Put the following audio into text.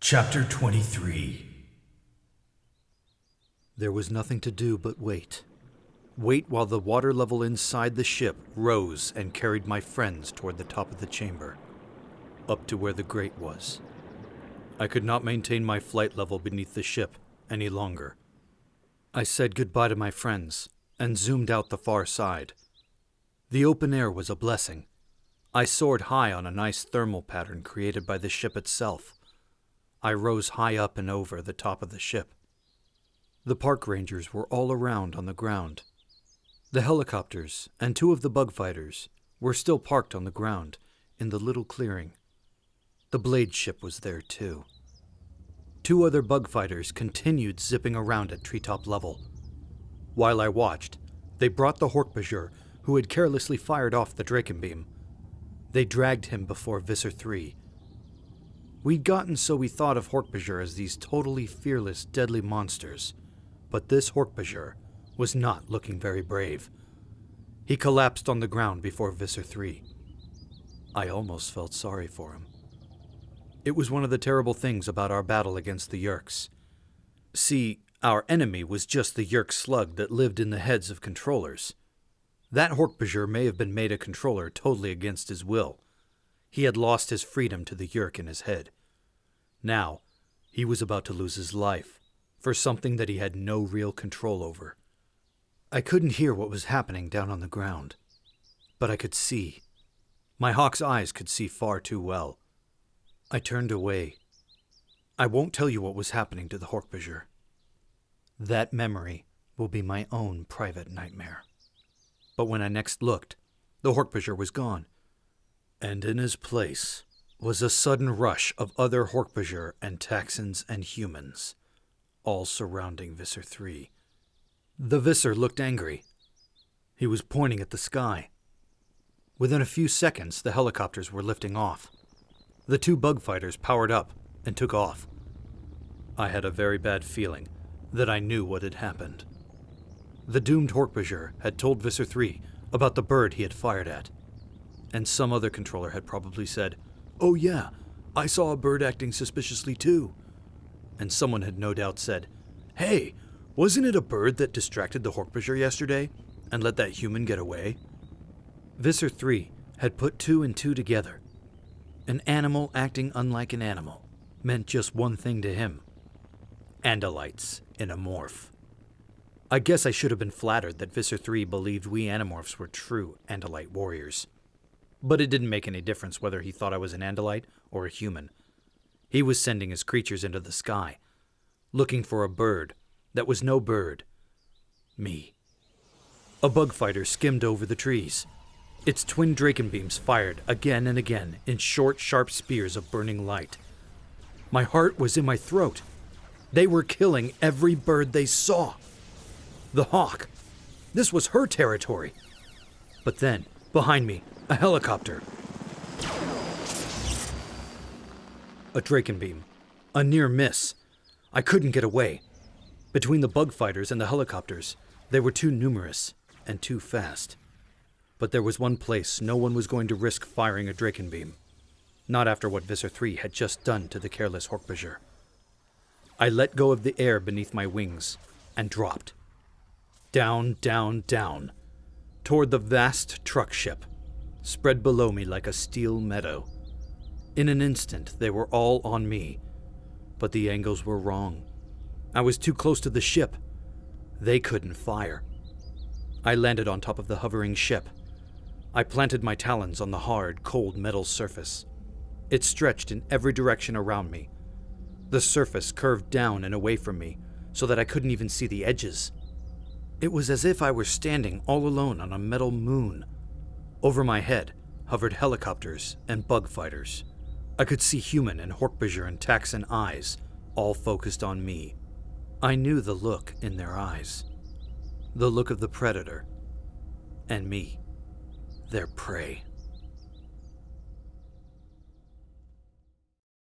Chapter 23. There was nothing to do but wait. Wait while the water level inside the ship rose and carried my friends toward the top of the chamber, up to where the grate was. I could not maintain my flight level beneath the ship any longer. I said goodbye to my friends and zoomed out the far side. The open air was a blessing. I soared high on a nice thermal pattern created by the ship itself. I rose high up and over the top of the ship. The park rangers were all around on the ground. The helicopters and two of the bug fighters were still parked on the ground in the little clearing. The blade ship was there too. Two other bug fighters continued zipping around at treetop level. While I watched, they brought the Hork-Bajir who had carelessly fired off the Drakenbeam. They dragged him before Visser 3. We'd gotten so we thought of Hork-Bajir as these totally fearless, deadly monsters. But this Hork-Bajir was not looking very brave. He collapsed on the ground before Visser 3. I almost felt sorry for him. It was one of the terrible things about our battle against the Yeerks. See, our enemy was just the Yeerk slug that lived in the heads of controllers. That Hork-Bajir may have been made a controller totally against his will. He had lost his freedom to the Yeerk in his head. Now, he was about to lose his life for something that he had no real control over. I couldn't hear what was happening down on the ground, but I could see. My hawk's eyes could see far too well. I turned away. I won't tell you what was happening to the Hork-Bajir. That memory will be my own private nightmare. But when I next looked, the Hork-Bajir was gone, and in his place was a sudden rush of other Hork-Bajir and Taxxons and humans, all surrounding Visser 3. The Visser looked angry. He was pointing at the sky. Within a few seconds, the helicopters were lifting off. The two bug fighters powered up and took off. I had a very bad feeling that I knew what had happened. The doomed Hork-Bajir had told Visser 3 about the bird he had fired at, and some other controller had probably said, "Oh yeah, I saw a bird acting suspiciously too." And someone had no doubt said, "Hey, wasn't it a bird that distracted the Hork-Bajir yesterday and let that human get away?" Visser 3 had put two and two together. An animal acting unlike an animal meant just one thing to him: Andalites in a morph. I guess I should have been flattered that Visser 3 believed we Animorphs were true Andalite warriors. But it didn't make any difference whether he thought I was an Andalite or a human. He was sending his creatures into the sky, looking for a bird that was no bird. Me. A bug fighter skimmed over the trees. Its twin Drakenbeams fired again and again in short, sharp spears of burning light. My heart was in my throat. They were killing every bird they saw. The hawk. This was her territory. But then, behind me, a helicopter. A Drakenbeam. A near miss. I couldn't get away. Between the bug fighters and the helicopters, they were too numerous and too fast. But there was one place no one was going to risk firing a Drakenbeam. Not after what Visser 3 had just done to the careless Hork-Bajir. I let go of the air beneath my wings and dropped. Down, down, down, toward the vast truck ship, spread below me like a steel meadow. In an instant, they were all on me, but the angles were wrong. I was too close to the ship. They couldn't fire. I landed on top of the hovering ship. I planted my talons on the hard, cold metal surface. It stretched in every direction around me. The surface curved down and away from me, so that I couldn't even see the edges. It was as if I were standing all alone on a metal moon. Over my head hovered helicopters and bug fighters. I could see human and Hork-Bajir and Taxxon eyes, all focused on me. I knew the look in their eyes. The look of the predator. And me, their prey.